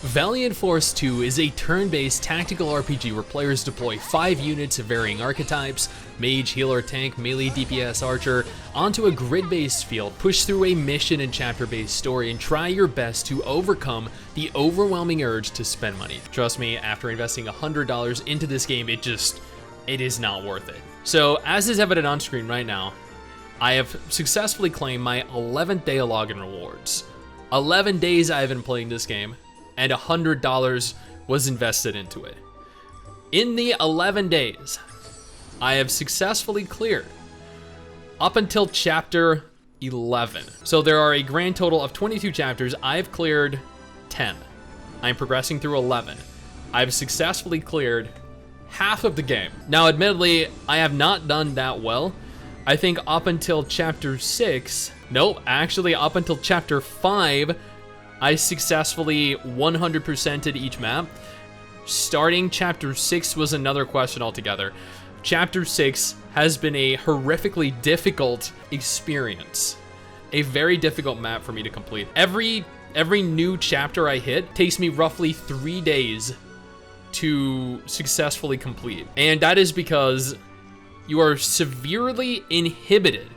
Valiant Force 2 is a turn-based tactical RPG where players deploy 5 units of varying archetypes, mage, healer, tank, melee, DPS, archer, onto a grid-based field, push through a mission and chapter-based story, and try your best to overcome the overwhelming urge to spend money. Trust me, after investing $100 into this game, it is not worth it. So, as is evident on screen right now, I have successfully claimed my 11th day of login rewards. 11 days I have been playing this game, and $100 was invested into it. In the 11 days, I have successfully cleared up until chapter 11. So there are a grand total of 22 chapters. I've cleared 10. I'm progressing through 11. I've successfully cleared half of the game. Now, admittedly, I have not done that well. I think up until chapter 6, nope, actually up until chapter 5, I successfully 100%ed each map. Starting chapter 6 was another question altogether. Chapter 6 has been a horrifically difficult experience. A very difficult map for me to complete. Every new chapter I hit takes me roughly 3 days to successfully complete. And that is because you are severely inhibited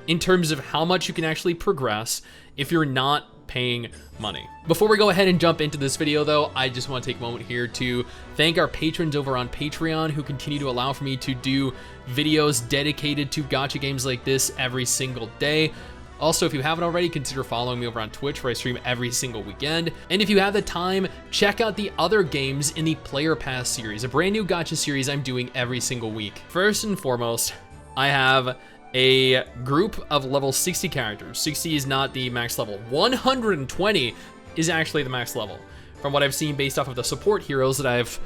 in terms of how much you can actually progress if you're not paying money. Before we go ahead and jump into this video though, I just want to take a moment here to thank our patrons over on Patreon who continue to allow for me to do videos dedicated to gacha games like this every single day. Also, if you haven't already, consider following me over on Twitch where I stream every single weekend. And if you have the time, check out the other games in the Player Pass series, a brand new gacha series I'm doing every single week. First and foremost, I have a group of level 60 characters. 60 is not the max level. 120 is actually the max level, from what I've seen based off of the support heroes that I've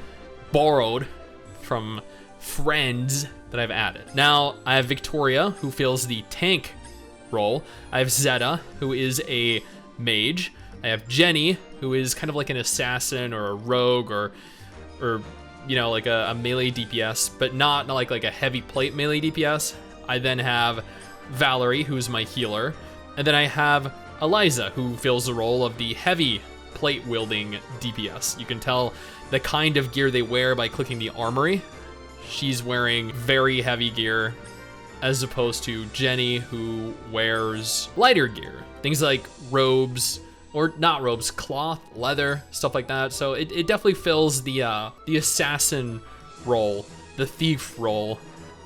borrowed from friends that I've added. Now, I have Victoria, who fills the tank role. I have Zeta, who is a mage. I have Jenny, who is kind of like an assassin or a rogue or you know, like a melee DPS, but not like a heavy plate melee DPS. I then have Valerie, who's my healer, and then I have Eliza, who fills the role of the heavy plate wielding DPS. You can tell the kind of gear they wear by clicking the armory. She's wearing very heavy gear, as opposed to Jenny, who wears lighter gear. Things like robes, or not robes, cloth, leather, stuff like that. So it definitely fills the assassin role, the thief role.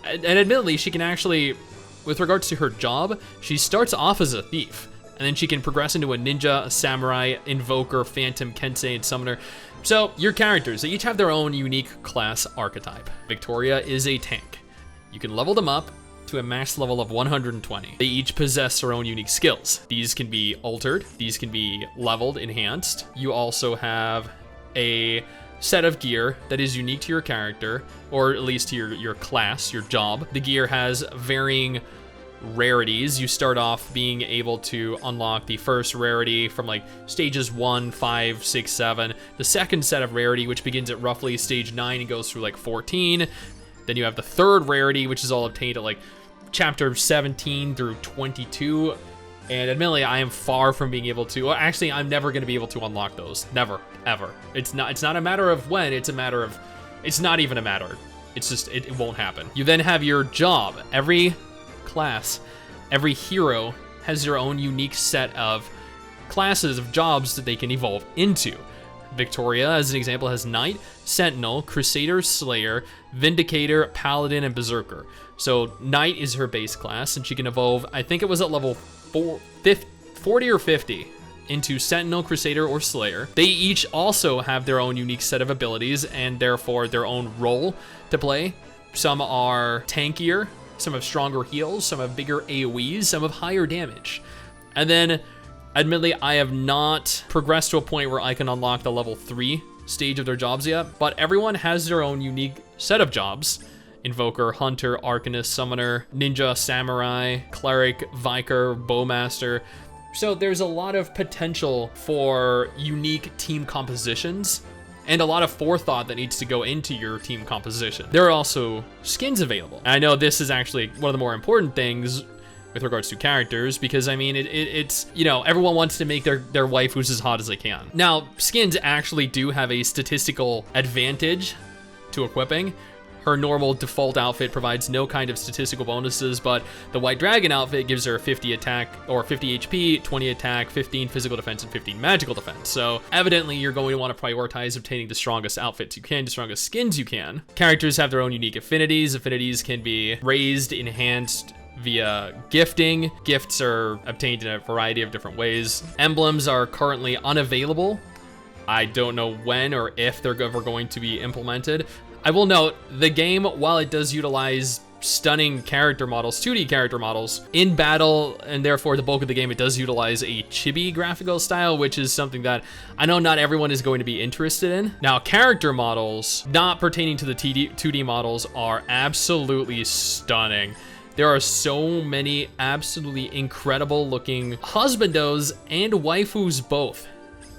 And admittedly, she can actually, with regards to her job, she starts off as a thief, and then she can progress into a ninja, a samurai, invoker, phantom, kensei, and summoner. So your characters, they each have their own unique class archetype. Victoria is a tank. You can level them up to a max level of 120. They each possess their own unique skills. These can be altered, these can be leveled, enhanced. You also have a set of gear that is unique to your character, or at least to your class, your job. The gear has varying rarities. You start off being able to unlock the first rarity from like stages 1, 5, 6, 7. The second set of rarity, which begins at roughly stage 9 and goes through like 14. Then you have the third rarity, which is all obtained at like chapter 17 through 22. And admittedly, I am far from being able to, well, actually, I'm never going to be able to unlock those. Never, ever. It's not a matter of when, it's a matter of, it's not even a matter. It's just, it won't happen. You then have your job. Every class, every hero has their own unique set of classes of jobs that they can evolve into. Victoria, as an example, has Knight, Sentinel, Crusader, Slayer, Vindicator, Paladin, and Berserker. So Knight is her base class, and she can evolve, I think it was at level 40 or 50, into Sentinel, Crusader, or Slayer. They each also have their own unique set of abilities, and therefore their own role to play. Some are tankier, some have stronger heals, some have bigger AoEs, some have higher damage. And then, admittedly, I have not progressed to a point where I can unlock the level 3 stage of their jobs yet, but everyone has their own unique set of jobs. Invoker, Hunter, Arcanist, Summoner, Ninja, Samurai, Cleric, Vicar, Bowmaster. So there's a lot of potential for unique team compositions and a lot of forethought that needs to go into your team composition. There are also skins available. And I know this is actually one of the more important things with regards to characters, because I mean, it's, you know, everyone wants to make their waifus as hot as they can. Now, skins actually do have a statistical advantage to equipping. Her normal default outfit provides no kind of statistical bonuses, but the White Dragon outfit gives her 50 attack or 50 HP, 20 attack, 15 physical defense, and 15 magical defense. So evidently you're going to want to prioritize obtaining the strongest outfits you can, the strongest skins you can. Characters have their own unique affinities. Affinities can be raised, enhanced via gifting. Gifts are obtained in a variety of different ways. Emblems are currently unavailable. I don't know when or if they're ever going to be implemented. I will note, the game, while it does utilize stunning character models, 2D character models, in battle, and therefore the bulk of the game, it does utilize a chibi graphical style, which is something that I know not everyone is going to be interested in. Now, character models, not pertaining to the 2D models, are absolutely stunning. There are so many absolutely incredible looking husbandos and waifus both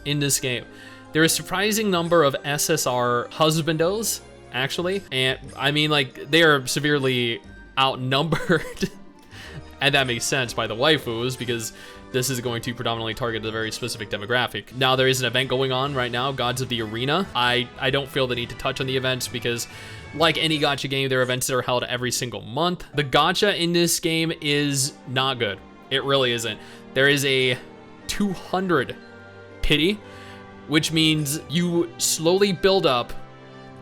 in this game. There is a surprising number of SSR husbandos, actually, and I mean, like, they are severely outnumbered and that makes sense by the waifus, because this is going to predominantly target a very specific demographic. Now, there is an event going on right now, Gods of the Arena. I don't feel the need to touch on the events, because like any gacha game, there are events that are held every single month. The gacha in this game is not good. It really isn't. There is a 200 pity, which means you slowly build up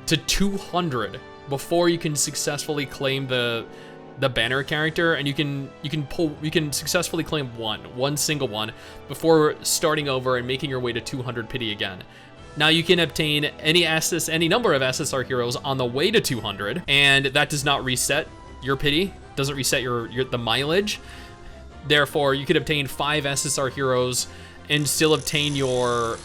to 200 before you can successfully claim the banner character, and you can successfully claim one single one before starting over and making your way to 200 pity again. Now, you can obtain any number of SSR heroes on the way to 200, and that does not reset your pity, doesn't reset the mileage. Therefore, you could obtain 5 SSR heroes and still obtain your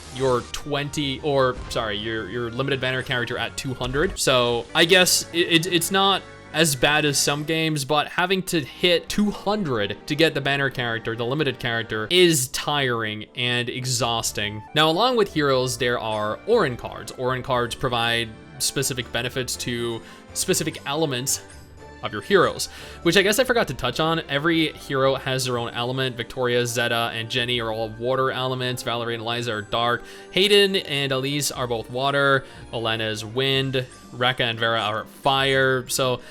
limited banner character at 200. So I guess it's not as bad as some games, but having to hit 200 to get the banner character, the limited character, is tiring and exhausting. Now, along with heroes, there are Orin cards. Orin cards provide specific benefits to specific elements of your heroes, which I guess I forgot to touch on. Every hero has their own element. Victoria, Zeta, and Jenny are all water elements. Valerie and Eliza are dark. Hayden and Elise are both water. Elena is wind. Rekka and Vera are fire. So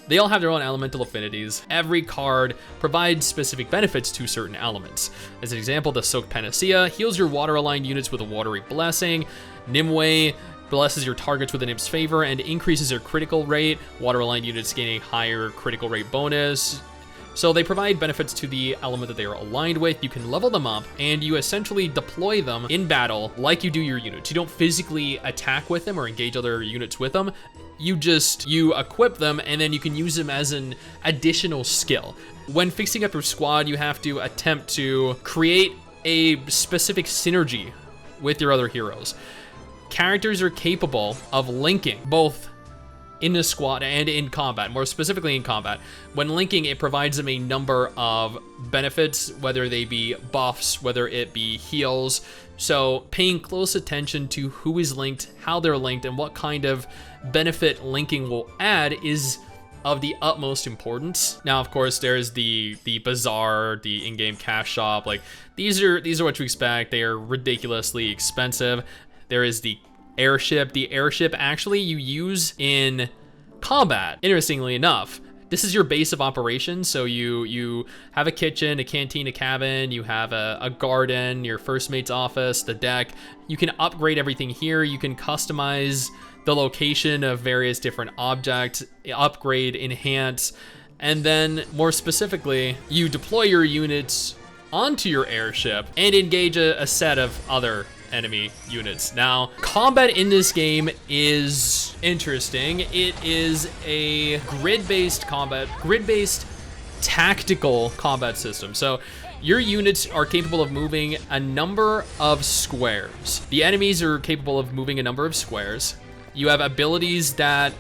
they all have their own elemental affinities. Every card provides specific benefits to certain elements. As an example, the Soaked Panacea heals your water-aligned units with a watery blessing. Nimue blesses your targets with an imp's favor and increases their critical rate. Water-aligned units gain a higher critical rate bonus. So they provide benefits to the element that they are aligned with. You can level them up, and you essentially deploy them in battle like you do your units. You don't physically attack with them or engage other units with them. You equip them, and then you can use them as an additional skill. When fixing up your squad, you have to attempt to create a specific synergy with your other heroes. Characters are capable of linking both in the squad and in combat, more specifically in combat. When linking, it provides them a number of benefits, whether they be buffs, whether it be heals. So paying close attention to who is linked, how they're linked, and what kind of benefit linking will add is of the utmost importance. Now, of course, there's the bazaar, the in-game cash shop. Like, these are what you expect. They are ridiculously expensive. There is the airship. The airship actually you use in combat, interestingly enough. This is your base of operations. So you have a kitchen, a canteen, a cabin, you have a garden, your first mate's office, the deck. You can upgrade everything here. You can customize the location of various different objects, upgrade, enhance, and then more specifically, you deploy your units onto your airship and engage a set of other enemy units. Now, combat in this game is interesting. It is a grid-based tactical combat system. So your units are capable of moving a number of squares. The enemies are capable of moving a number of squares. You have abilities that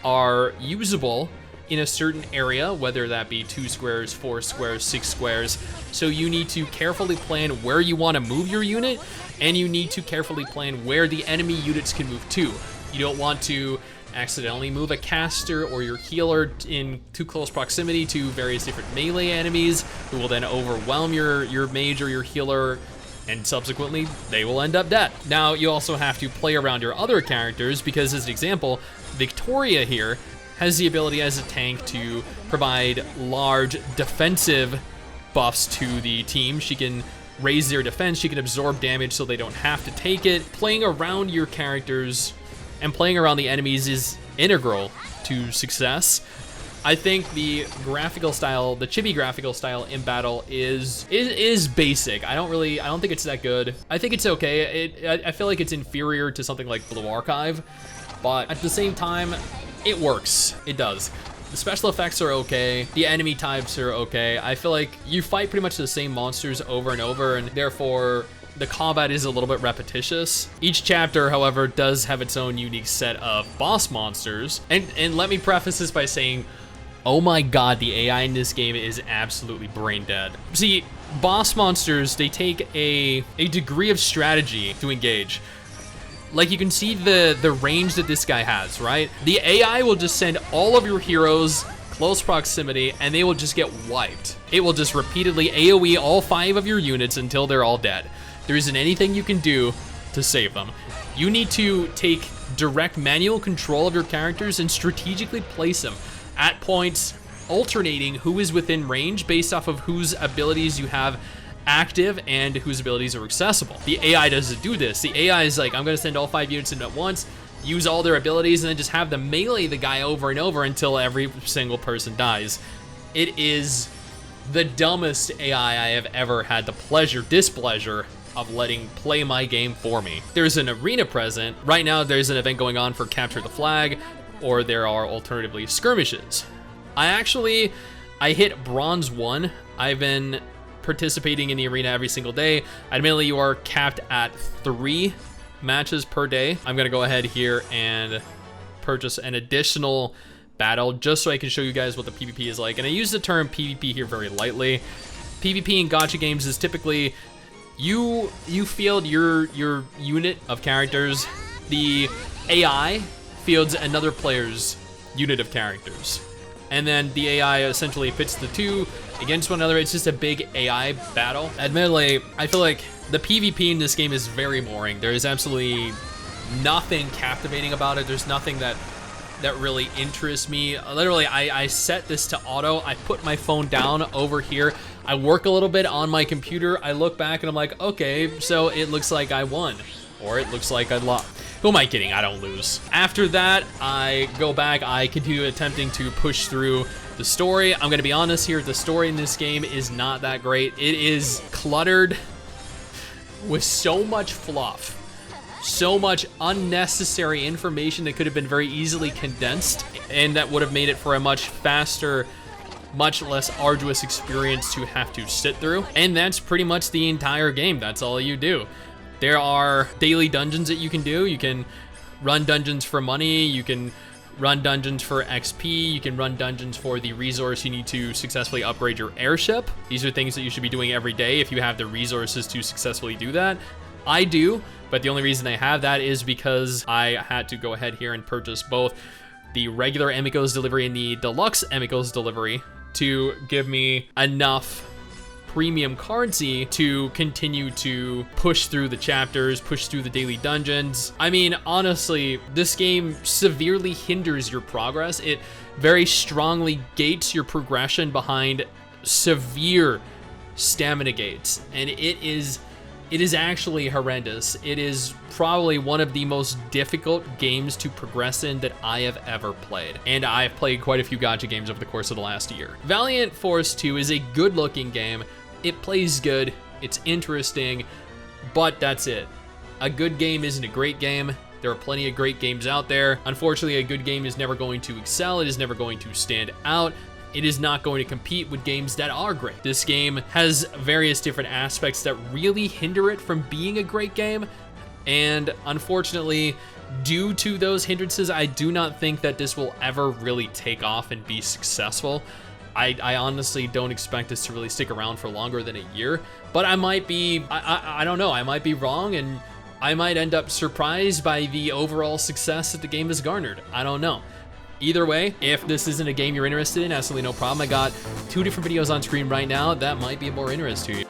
are usable in a certain area, whether that be 2 squares, 4 squares, 6 squares. So you need to carefully plan where you want to move your unit, and you need to carefully plan where the enemy units can move to. You don't want to accidentally move a caster or your healer in too close proximity to various different melee enemies, who will then overwhelm your mage or your healer, and subsequently they will end up dead. Now you also have to play around your other characters, because as an example, Victoria here has the ability as a tank to provide large defensive buffs to the team. She can raise their defense, she can absorb damage so they don't have to take it. Playing around your characters and playing around the enemies is integral to success. I think the graphical style, the chibi graphical style in battle is basic. I don't think it's that good. I think it's okay. I feel like it's inferior to something like Blue Archive, but at the same time, it works. It does. The special effects are okay. The enemy types are okay. I feel like you fight pretty much the same monsters over and over, and therefore the combat is a little bit repetitious. Each chapter, however, does have its own unique set of boss monsters. And let me preface this by saying, oh my god, the AI in this game is absolutely brain dead. See, boss monsters, they take a degree of strategy to engage. Like, you can see the range that this guy has, right? The AI will just send all of your heroes close proximity, and they will just get wiped. It will just repeatedly AoE all 5 of your units until they're all dead. There isn't anything you can do to save them. You need to take direct manual control of your characters and strategically place them at points, alternating who is within range based off of whose abilities you have active and whose abilities are accessible. The AI doesn't do this. The AI is like, I'm gonna send all 5 units in at once, use all their abilities, and then just have them melee the guy over and over until every single person dies. It is the dumbest AI I have ever had the displeasure of letting play my game for me. There's an arena present. Right now there's an event going on for Capture the Flag, or there are alternatively skirmishes. I hit Bronze 1. I've been participating in the arena every single day. Admittedly, you are capped at 3 matches per day. I'm gonna go ahead here and purchase an additional battle just so I can show you guys what the PvP is like. And I use the term PvP here very lightly. PvP in gacha games is typically you field your unit of characters. The AI fields another player's unit of characters, and then the AI essentially pits the two against one another. It's just a big AI battle. Admittedly, I feel like the PvP in this game is very boring. There is absolutely nothing captivating about it. There's nothing that really interests me. Literally, I set this to auto. I put my phone down over here. I work a little bit on my computer. I look back and I'm like, okay, so it looks like I won, or it looks like I lost. Who am I kidding? I don't lose. After that, I go back. I continue attempting to push through the story. I'm gonna be honest here, the story in this game is not that great. It is cluttered with so much fluff, so much unnecessary information that could have been very easily condensed, and that would have made it for a much faster, much less arduous experience to have to sit through. And that's pretty much the entire game. That's all you do. There are daily dungeons that you can do. You can run dungeons for money, you can run dungeons for XP, you can run dungeons for the resource you need to successfully upgrade your airship. These are things that you should be doing every day if you have the resources to successfully do that. I do, but the only reason I have that is because I had to go ahead here and purchase both the regular Emiko's delivery and the deluxe Emiko's delivery to give me enough premium currency to continue to push through the chapters, push through the daily dungeons. I mean, honestly, this game severely hinders your progress. It very strongly gates your progression behind severe stamina gates, and it is actually horrendous. It is probably one of the most difficult games to progress in that I have ever played. And I've played quite a few gacha games over the course of the last year. Valiant Force 2 is a good looking game. It plays good, it's interesting, but that's it. A good game isn't a great game. There are plenty of great games out there. Unfortunately, a good game is never going to excel. It is never going to stand out. It is not going to compete with games that are great. This game has various different aspects that really hinder it from being a great game. And unfortunately, due to those hindrances, I do not think that this will ever really take off and be successful. I honestly don't expect this to really stick around for longer than a year, but I might be, I don't know, I might be wrong, and I might end up surprised by the overall success that the game has garnered. I don't know. Either way, if this isn't a game you're interested in, absolutely no problem. I got 2 different videos on screen right now that might be of more interest to you.